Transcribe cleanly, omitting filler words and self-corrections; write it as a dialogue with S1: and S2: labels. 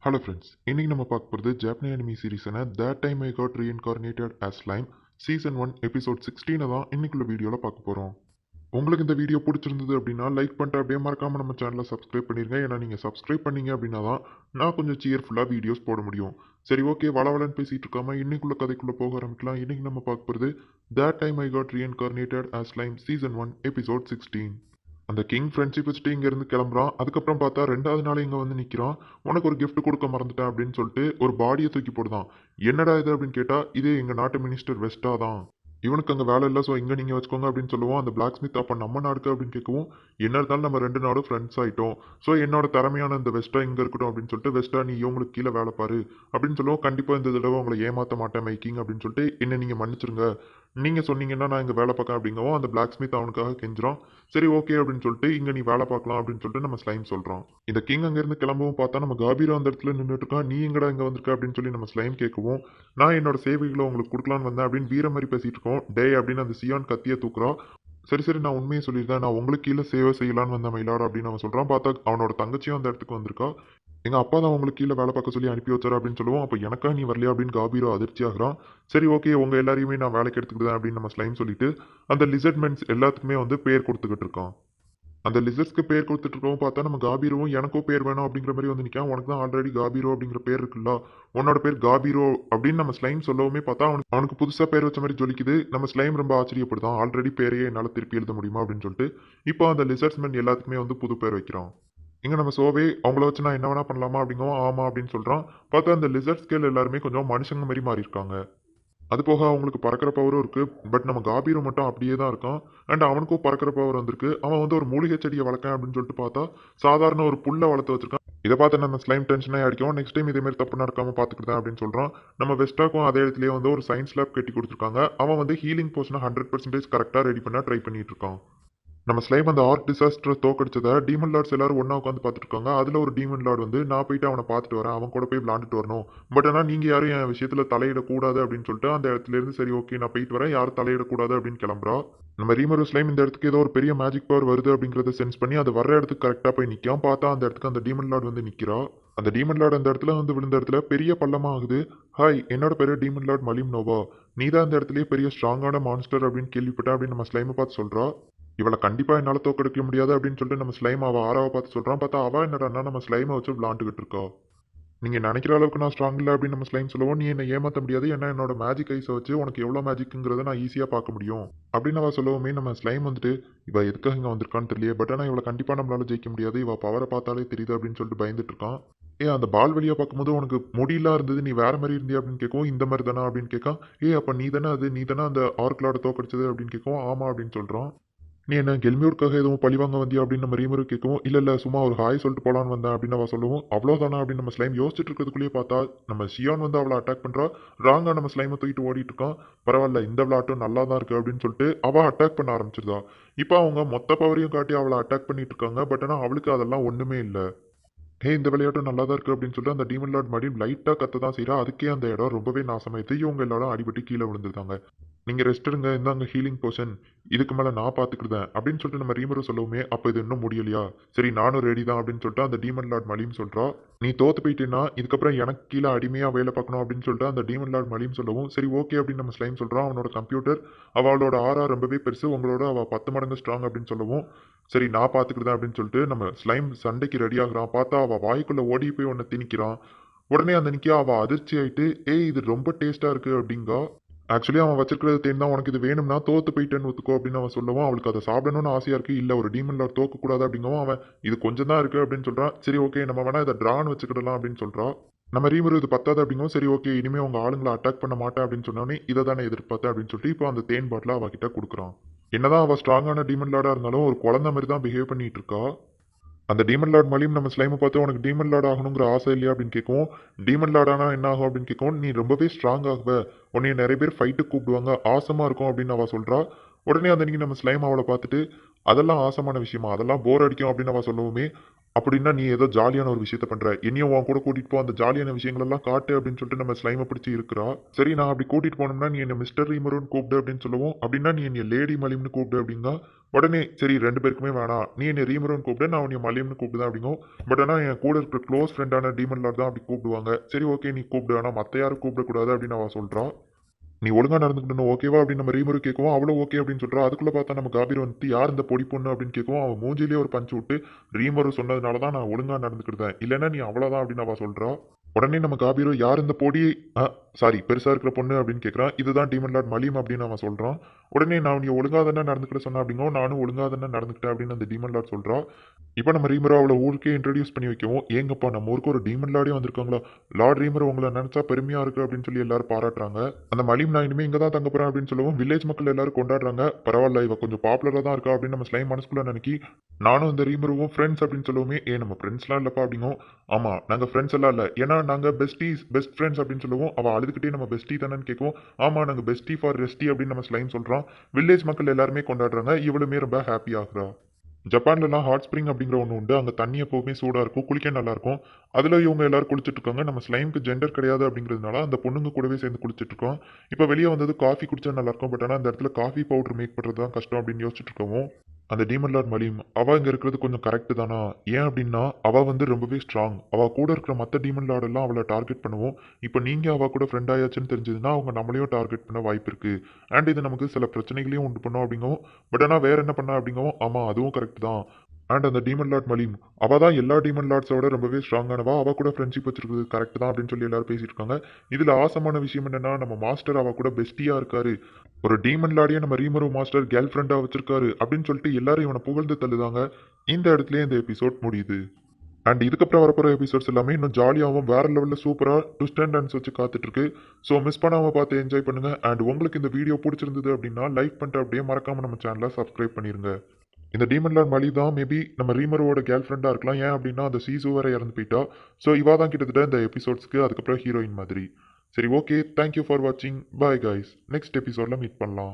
S1: Hello friends, இன்னைக்கு நம்ம பார்க்க போகிறது ஜாப்பனீஸ் அனிமி சீரிஸான That Time I Got Reincarnated as Slime season 1 episode 16 தான் இன்னைக்குள்ள வீடியோவில் பார்க்க போகிறோம். உங்களுக்கு இந்த வீடியோ பிடிச்சிருந்தது அப்படின்னா லைக் பண்ணிட்டு அப்படியே மறக்காமல் நம்ம சேனலை சப்ஸ்கிரைப் பண்ணிருங்க. ஏன்னா நீங்கள் சப்ஸ்கிரைப் பண்ணீங்க அப்படின்னா தான் நான் கொஞ்சம் சியர்ஃபுல்லாக வீடியோஸ் போட முடியும். சரி, ஓகே, வளவலன்னு பேசிகிட்டு இருக்காம இன்னைக்குள்ள கதைக்குள்ளே போக ஆரம்பிக்கலாம். இன்னைக்கு நம்ம பார்க்க போகிறது That Time I Got Reincarnated as Slime season 1 episode 16. அந்த கிங் ஃப்ரெண்ட்ஷிப் வச்சுட்டு இங்கேருந்து கிளம்புறான். அதுக்கப்புறம் பார்த்தா 2வது நாள் இங்கே வந்து நிற்கிறான். உனக்கு ஒரு gift கொடுக்க மறந்துட்டேன் அப்படின்னு சொல்லிட்டு ஒரு பாடியை தூக்கி போடுதான். என்னடா இது அப்படின்னு கேட்டால், இதே எங்கள் நாட்டு மினிஸ்டர் வெஸ்டா தான். இவனுக்கு அங்கே வேலை இல்லை, ஸோ இங்கே நீங்கள் வச்சுக்கோங்க அப்படின்னு சொல்லுவோம். அந்த பிளாக் ஸ்மித் அப்போ நம்ம நாடுக்கு அப்படின்னு கேட்கவும், என்ன இருந்தாலும் நம்ம 2 நாடும் ஃப்ரெண்ட்ஸ் ஆகிட்டோம். ஸோ என்னோட திறமையான இந்த வெஸ்டா இங்கே இருக்கட்டும் அப்படின்னு சொல்லிட்டு, வெஸ்டா நீ இவங்களுக்கு கீழே வேலை பாரு அப்படின்னு சொல்லுவோம். கண்டிப்பாக இந்த தடவை உங்களை ஏமாற்ற மாட்டேன் மைக்கிங் அப்படின்னு சொல்லிட்டு, என்ன நீங்கள் மன்னிச்சிருங்க, நீங்கள் சொன்னீங்கன்னா நான் இங்கே வேலை பார்க்க அப்படிங்கவும் அந்த பிளாக் ஸ்மித் அவனுக்காக கெஞ்சிரான். சரி, ஓகே அப்படின்னு சொல்லிட்டு இங்கே நீ வேலை பார்க்கலாம் அப்படின்னு சொல்லிட்டு நம்ம ஸ்லைம் சொல்கிறோம். இந்த கிங் அங்கேருந்து கிளம்பவும் பார்த்தா நம்ம காபீரோ அந்த இடத்துல நின்றுட்டு இருக்கான். நீ எங்கடா இங்கே வந்திருக்க அப்படின்னு சொல்லி நம்ம ஸ்லைம் கேட்கவும், நான் என்னோட சேவைகளை உங்களுக்கு கொடுக்கலான்னு வந்தேன் அப்படின்னு வீர மாதிரி பேசிட்டு இருக்கோம். டே அப்படின்னு அந்த சியான் கத்தியை தூக்குறான். சரி சரி, நான் உண்மையை சொல்லியிருந்தேன், நான் உங்களுக்கு கீழே சேவை செய்யலான்னு வந்த மயிலாடு அப்படின்னு அவன் சொல்கிறான். பார்த்தா அவனோட தங்கச்சியும் அந்த இடத்துக்கு வந்திருக்கா. எங்கள் அப்பா தான் உங்களுக்கு கீழே வேலை பார்க்க சொல்லி அனுப்பி வச்சாரு அப்படின்னு சொல்லுவோம். அப்போ எனக்கா நீ வரலையா அப்படின்னு காபீரோ அதிர்ச்சி ஆகிறான். சரி, ஓகே, உங்கள் எல்லாரையுமே நான் வேலைக்கு எடுத்துக்கிட்டேன் அப்படின்னு நம்ம ஸ்லைம் சொல்லிட்டு அந்த லிசர்ட்மென்ட்ஸ் எல்லாத்துக்குமே வந்து பேர் கொடுத்துக்கிட்டு இருக்கான். அந்த லிசர்ட்ஸ்க்கு பேர் கொடுத்துட்டு இருக்கவும் பார்த்தா நம்ம காபீரோவும் எனக்கும் பேர் வேணும் அப்படிங்கிற மாதிரி வந்து நிற்கான். உனக்கு தான் ஆல்ரெடி காபீரோ அப்படிங்கிற பேர் இருக்குல்ல, உன்னோட பேர் காபீரோ அப்படின்னு நம்ம ஸ்லைம் சொல்லவுமே பார்த்தா அவனுக்கு புதுசாக பேர் வச்ச மாதிரி ஜொலிக்குது. நம்ம ஸ்லைம் ரொம்ப ஆச்சரியப்படுதான். ஆல்ரெடி பேரையே என்னால் திருப்பி எழுத முடியுமா அப்படின்னு சொல்லிட்டு இப்போ அந்த லிசர்ட்ஸ்மென் எல்லாத்துக்குமே வந்து புது பேர் வைக்கிறான். இங்கே நம்ம சோவே அவங்கள வச்சு நான் என்ன வேணா பண்ணலாமா அப்படிங்கவும் ஆமாம் அப்படின்னு சொல்கிறான். பார்த்தா அந்த லிசர்ட் ஸ்கேல் எல்லாருமே கொஞ்சம் மனுஷங்க மாதிரி மாறி இருக்காங்க. அது போக அவங்களுக்கு பறக்கிற பவரும் இருக்குது. பட் நம்ம காபீரோ மட்டும் அப்படியே தான் இருக்கான். அண்ட் அவனுக்கும் பறக்கிற பவர் வந்திருக்கு. அவன் வந்து ஒரு மூலிகை செடியை வளர்க்கேன் அப்படின்னு சொல்லிட்டு பார்த்தா சாதாரண ஒரு புல்லை வளர்த்து வச்சிருக்கான். இதை பார்த்து நம்ம ஸ்லைம் டென்ஷனாக அடிக்கும். நெக்ஸ்ட் டைம் இதேமாரி தப்பு நடக்காமல் பார்த்துக்கிட்டேன் அப்படின்னு சொல்கிறான். நம்ம வெஸ்டாக்கும் அதே இடத்துலேயே வந்து ஒரு சயின்ஸ் லேப் கட்டி கொடுத்துருக்காங்க. அவன் வந்து ஹீலிங் போர்ஷனை 100% கரெக்டாக ரெடி பண்ண ட்ரை பண்ணிட்டு இருக்கான். நம்ம ஸ்லைம் அந்த ஆர்க் டிசாஸ்டரை தோக்கடிச்சதை டீமன் லார்ட்ஸ் எல்லாரும் ஒன்றா உட்காந்து பார்த்துட்டு இருக்காங்க. அதில் ஒரு டீமன் லார்டு வந்து நான் போயிட்டு அவனை பார்த்துட்டு வரேன், அவன் கூட போய் விளாண்டுட்டு வரணும், பட் ஆனால் நீங்கள் யாரும் என் விஷயத்தில் தலையிடக்கூடாது அப்படின்னு சொல்லிட்டு அந்த இடத்துலேருந்து சரி ஓகே நான் போயிட்டு வரேன், யாரும் தலையிடக்கூடாது அப்படின்னு கிளம்புறா. நம்ம ரீமரு ஸ்லைம் இந்த இடத்துக்கு ஏதோ ஒரு பெரிய மேஜிக் பவர் வருது அப்படிங்கிறத சென்ஸ் பண்ணி அது வர இடத்துக்கு கரெக்டாக போய் நிற்கான். பார்த்தா அந்த இடத்துக்கு அந்த டீமன் லார்டு வந்து நிற்கிறா. அந்த டீமன் லார்டு அந்த இடத்துல வந்து விழுந்த இடத்துல பெரிய பள்ளமாக ஆகுது. ஹாய், என்னோட பேர் டீமன் லார்ட் மலிம் நோவா, நீ தான் அந்த இடத்துலயே பெரிய ஸ்ட்ராங்கான மான்ஸ்டர் அப்படின்னு கேள்விப்பட்டேன் அப்படின்னு நம்ம ஸ்லைமை பார்த்து சொல்கிறா. இவளை கண்டிப்பாக என்னால் தோக்கடிக்க முடியாது அப்படின்னு சொல்லிட்டு நம்ம ஸ்லைம் அவள் ஆறாவை பார்த்து சொல்கிறான். பார்த்தா அவள் என்னடா நம்ம ஸ்லைமை வச்சு விளாண்டுக்கிட்டு இருக்கா. நீங்கள் நினைக்கிற அளவுக்கு நான் ஸ்ட்ராங் இல்லை அப்படின்னு நம்ம ஸ்லைம் சொல்லுவோம். நீ என்னை ஏமாற்ற முடியாது, ஏன்னா என்னோட மேஜிக் ஐஸை வச்சு உனக்கு எவ்வளோ மேஜிக்குங்கிறத நான் ஈஸியாக பார்க்க முடியும் அப்படின்னு அவள் சொல்லவுமே நம்ம ஸ்லைம் வந்துட்டு இவள் எதுக்காக இங்கே வந்திருக்கான்னு தெரியல, பட் ஆனால் இவளை கண்டிப்பாக நம்மளால ஜெயிக்க முடியாது, இவள் பவரை பார்த்தாலே தெரியுது அப்படின்னு சொல்லிட்டு பயந்துட்டு இருக்கான். அந்த பால் வெளியே பார்க்கும்போது உனக்கு முடியெல்லாம் இருந்தது, நீ வேற மாதிரி இருந்தியா அப்படின்னு கேட்கவும் இந்த மாதிரி தானே அப்படின்னு கேட்கான். அப்போ நீ தானே நீ தானே அந்த ஆர்க்லாட தோக்கடிச்சது அப்படின்னு கேட்கவும் ஆமா அப்படின்னு சொல்கிறான். நீ என்ன கெல்மியூருக்காக எதுவும் பழிவாங்க வந்தியா அப்படின்னு நம்ம ரீமரு கேட்கவும் இல்லை சும்மா ஒரு ஹாய் சொல்லிட்டு போலான்னு வந்தேன் அப்படின்னு அவள் சொல்லுவோம். அவ்வளோதானா அப்படின்னு நம்ம ஸ்லைம் யோசிச்சுட்டு இருக்கிறதுக்குள்ளேயே பார்த்தா நம்ம ஷியான் வந்து அவளை அட்டாக் பண்ணுறா. ராங்கா நம்ம ஸ்லைமை தூக்கிட்டு ஓடிட்டு இருக்கான். பரவாயில்ல, இந்த விளையாட்டும் நல்லா தான் இருக்கு அப்படின்னு சொல்லிட்டு அவள் அட்டாக் பண்ண ஆரம்பிச்சிருந்தா. இப்போ அவங்க மொத்த பவரையும் காட்டி அவளை அட்டாக் பண்ணிட்டு இருக்காங்க. பட் ஆனால் அவளுக்கு அதெல்லாம் ஒன்றுமே இல்லை. இந்த விளையாட்டும் நல்லா தான் இருக்குது அப்படின்னு சொல்லிட்டு அந்த டீமன் லார்ட் மறுபடியும் லைட்டாக கத்த தான் செய்கிறா. அதுக்கே அந்த இடம் ரொம்பவே நாசமாயிடுது. இவங்க எல்லாரும் அடிபட்டு கீழே விழுந்துருந்தாங்க. நீங்கள் ரெஸ்ட் எடுங்க, இந்தாங்க ஹீலிங் போர்ஷன், இதுக்கு மேலே நான் பார்த்துக்கிட்டேன் அப்படின்னு சொல்லிட்டு நம்ம ரீமரும் சொல்லவுமே அப்போ இது இன்னும் முடியலையா, சரி நானும் ரெடி தான் அப்படின்னு சொல்லிட்டு அந்த டீமன் லார்ட் மலியும் சொல்கிறா. நீ தோத்து போயிட்டேன்னா இதுக்கப்புறம் எனக்கு கீழே அடிமையாக வேலை பார்க்கணும் அப்படின்னு சொல்லிட்டு அந்த டீமன் லார்ட் மலியும் சொல்லவும் சரி ஓகே அப்படின்னு நம்ம ஸ்லைம் சொல்கிறான். அவனோட கம்ப்யூட்டர் அவளோட ஆறா ரொம்பவே பெருசு, உங்களோட அவள் 10 மடங்கு ஸ்ட்ராங் அப்படின்னு சொல்லவும் சரி நான் பார்த்துக்கிட்டேன் அப்படின்னு சொல்லிட்டு நம்ம ஸ்லைம் சண்டைக்கு ரெடி ஆகுறான். பார்த்தா அவள் வாய்க்குள்ளே ஓடி போய் ஒன்று திணிக்கிறான். உடனே அந்த நிற்கா அவள் அதிர்ச்சி ஆயிட்டு இது ரொம்ப டேஸ்ட்டாக இருக்குது அப்படிங்கா. ஆக்சுவலி அவன் வச்சிருக்கிறது தேன் தான், உனக்கு இது வேணும்னா தோத்து போயிட்டேன்னு ஒத்துக்கோ அப்படின்னு அவன் சொல்லவும் அவளுக்கு அதை சாப்பிடணும்னு ஆசையாக இருக்குது. இல்லை ஒரு டீமன் லார்ட் தோக்கக்கூடாது அப்படிங்கவும் அவன் இது கொஞ்சம் தான் இருக்குது அப்படின்னு சொல்கிறான். சரி ஓகே நம்ம வேணா இதை ட்ரான்னு வச்சுக்கிடலாம் அப்படின்னு சொல்கிறான். நம்ம ரீமரு இது பத்தாது அப்படிங்கவும் சரி ஓகே இனிமேல் உங்கள் ஆளுங்களை அட்டாக் பண்ண மாட்டேன் அப்படின்னு சொன்னோன்னே இதை தானே எதிர்பார்த்தேன் அப்படின்னு சொல்லிட்டு இப்போ அந்த தேன் பாட்டில் அவகிட்ட கொடுக்குறான். என்னதான் அவள் ஸ்ட்ராங்கான டீமன் லார்டாக இருந்தாலும் ஒரு குழந்தை மாதிரி தான் பிஹேவ் பண்ணிட்டு இருக்கா. அந்த டீமன் லார்ட் மலியும் நம்ம ஸ்லைமை பார்த்து உனக்கு டீமன் லார்ட் ஆகணுங்கிற ஆசை இல்லையா அப்படின்னு கேட்கும். டீமன் லார்டானா என்ன ஆகும் அப்படின்னு கேட்கும். நீ ரொம்பவே ஸ்ட்ராங் ஆகுவ, உன்னைய நிறைய பேர் ஃபைட்டுக்கு கூப்பிடுவாங்க, ஆசமாக இருக்கும் அப்படின்னு அவள் சொல்கிறா. உடனே அந்த நீங்கள் நம்ம ஸ்லைம் அவளை பார்த்துட்டு அதெல்லாம் ஆசமான விஷயமா, அதெல்லாம் போர் அடிக்கும் அப்படின்னு அவள் சொல்லவுமே அப்படின்னா நீ ஏதோ ஜாலியான ஒரு விஷயத்த பண்ற, என்னையும் உன் கூட கூட்டிட்டு போ, அந்த ஜாலியான விஷயங்களெல்லாம் காட்டு அப்படின்னு சொல்லிட்டு நம்ம ஸ்லைமை பிடிச்சி இருக்கிறா. சரி நான் அப்படி கூட்டிட்டு போனோம்னா நீ என்ன மிஸ்டர் ரீமருன்னு கூப்பிடு அப்படின்னு சொல்லவும் அப்படின்னா நீ என்ன லேடி மலிம்னு கூப்பிடு அப்படிங்க. உடனே சரி 2 பேருக்குமே வேணாம். நீ என்ன ரீமருன்னு கூப்பிடு, நான் உன்னைய மலியம்னு கூப்பிடுதேன் அப்படிங்கும். பட் ஆனா என் கூட இருக்கிற க்ளோஸ் ஃப்ரெண்டான டீமன் லார்ட் தான் அப்படி கூப்பிடுவாங்க. சரி ஓகே நீ கூப்பிடு. ஆனா மத்த யாரும் கூப்பிடக்கூடாது அப்படின்னு அவ சொல்றா. நீ ஒழுங்கா நடந்துக்கணும் ஓகேவா அப்படின்னு நம்ம ரீமரு கேட்கவும் அவளும் ஓகே அப்படின்னு சொல்றா. அதுக்குள்ள பார்த்தா நம்ம காபீர் வந்துட்டு யார் இந்த பொடி பொண்ணு அப்படின்னு கேட்கவும் அவன் மூஞ்சிலேயே ஒரு பஞ்ச் விட்டு ரீமரு சொன்னதுனால தான் நான் ஒழுங்கா நடந்துக்கிட்டேன். இல்லைன்னா நீ அவ்வளவுதான் அப்படின்னு அவ சொல்றா. உடனே நம்ம காபீரோ யார் இந்த பொடி சாரி பெருசா இருக்கிற பொண்ணு அப்படின்னு கேட்கறான். இதுதான் டீமன் லார்ட் மலியம் அப்படின்னு அவன் சொல்றான். உடனே நான் நீ ஒழுங்கா தானே நடந்துக்கிட்ட சொன்ன அப்படிங்கோ நானும் ஒழுங்கா தானே நடந்துக்கிட்டேன் அப்படின்னு அந்த டீமன் லார்ட் சொல்றா. இப்போ நம்ம ரீமரோ அவளை ஊருக்கே இன்ட்ரடியூஸ் பண்ணி வைக்கவும் ஏங்கப்பா நம்ம ஊருக்கு ஒரு டீமன் லார்டே வந்திருக்காங்களா, லார்ட் ரீமர் உங்களை நினைச்சா பெருமையா இருக்கு அப்படின்னு சொல்லி எல்லாரும் பாராட்டுறாங்க. அந்த மலிம் நான் இனிமே இங்க தான் தங்க போறேன் அப்படின்னு சொல்லவும் வில்லேஜ் மக்கள் எல்லாரும் கொண்டாடுறாங்க. பரவாயில்ல இவ கொஞ்சம் பாப்புலரா தான் இருக்கா அப்படின்னு நம்ம ஸ்லைம் மனசுக்குள்ள நினைக்கி நானும் இந்த ரீமருவும் ஃப்ரெண்ட்ஸ் அப்படின்னு சொல்லவுமே நம்ம ஃப்ரெண்ட்ஸ்லாம் இல்லப்பா அப்படிங்கும். ஆமா நாங்க ஃப்ரெண்ட்ஸ் எல்லாம் இல்ல ஏன்னா நாங்க பெஸ்ட் ஃப்ரெண்ட்ஸ் அப்படின்னு சொல்லவும் அவ அழுதுகிட்டே நம்ம பெஸ்டி தானேன்னு கேட்கும். ஆமா நாங்க பெஸ்டி ஃபார் ரெஸ்டி அப்படின்னு நம்ம ஸ்லைம் சொல்றோம். வில்லேஜ் மக்கள் எல்லாருமே கொண்டாடுறாங்க. இவளுமே ரொம்ப ஹாப்பி ஆகுறா. ஜப்பான்லலாம் ஹாட் ஸ்ப்ரிங் அப்படிங்கிற ஒன்று உண்டு. அங்கே தண்ணி எப்போவுமே சூடாக இருக்கும், குளிக்க நல்லாயிருக்கும். அதில் இவங்க எல்லாரும் குளிச்சுட்டு இருக்காங்க. நம்ம ஸ்லைமுக்கு ஜெண்டர் கிடையாது அப்படிங்கிறதுனால அந்த பொண்ணுங்க கூடவே சேர்ந்து குளிச்சுட்டு இருக்கோம். இப்போ வெளியே வந்தது காஃபி குடிச்சா நல்லாயிருக்கும். பட் ஆனால் அந்த இடத்துல காஃபி பவுடர் மேக் பண்ணுறது தான் கஷ்டம் அப்படின்னு யோசிச்சுட்டு இருக்கவும் அந்த டீமன் லார்ட் மலியும் அவ இங்க இருக்கிறது கொஞ்சம் கரெக்ட் தானா, ஏன் அப்படின்னா அவ வந்து ரொம்பவே ஸ்ட்ராங். அவ கூட இருக்கிற மற்ற டீமன் லார்ட் எல்லாம் அவளை டார்கெட் பண்ணுவோம். இப்போ நீங்க அவ கூட ஃப்ரெண்ட் ஆயாச்சுன்னு தெரிஞ்சதுன்னா அவங்க நம்மளையும் டார்கெட் பண்ண வாய்ப்பு இருக்கு. அண்ட் இது நமக்கு சில பிரச்சனைகளையும் உண்டு பண்ணும் அப்படிங்கவும். பட் ஆனால் வேற என்ன பண்ணா அப்படிங்கவும் ஆமா அதுவும் கரெக்ட் தான். அண்ட் அந்த டீமன் லார்ட் மலிம் அவ தான் எல்லா டீமன் லார்ட்ஸோட ரொம்பவே ஸ்ட்ராங்கானவா. அவ கூட ஃப்ரெண்ட்ஷிப் வச்சிருக்கிறது கரெக்ட் தான் அப்படின்னு சொல்லி எல்லாரும் பேசிட்டு இருக்காங்க. இதுல ஆசமான விஷயம் என்னன்னா நம்ம மாஸ்டர் அவ கூட பெஸ்டியா இருக்காரு. ஒரு டீமன் லார்டையே நம்ம ரீமரு மாஸ்டர் கேர்ள் ஃப்ரெண்டா வச்சிருக்காரு அப்படின்னு சொல்லிட்டு எல்லாரும் இவனை புகழ்ந்து தள்ளுதாங்க. இந்த இடத்துலயே இந்த எபிசோட் முடியுது. அண்ட் இதுக்கப்புறம் வரப்போற எபிசோட்ஸ் எல்லாமே இன்னும் ஜாலியாகவும் வேற லெவலில் சூப்பராக ட்விஸ்ட் அண்ட் டர்ன்ஸ் வச்சு காத்துட்டு இருக்கு. ஸோ மிஸ் பண்ணாமல் பார்த்து என்ஜாய் பண்ணுங்க. அண்ட் உங்களுக்கு இந்த வீடியோ பிடிச்சிருந்தது அப்படின்னா லைக் பண்ணிட்டு அப்படியே மறக்காம நம்ம சேனலை சப்ஸ்கிரைப் பண்ணிருங்க. இந்த டீமன் லார்ட் மலி தான் மேபி நம்ம ரீமரோட கேர்ள் ஃப்ரெண்டாக இருக்கலாம். ஏன் அப்படின்னா அந்த சீசு வேற இறந்து போயிட்டா. ஸோ இவா தான் கிட்டத்தட்ட இந்த எபிசோட்ஸ்க்கு அதுக்கப்புறம் ஹீரோயின் மாதிரி. சரி ஓகே தேங்க்யூ ஃபார் வாட்சிங். Bye guys. நெக்ஸ்ட் எபிசோடில் மீட் பண்ணலாம்.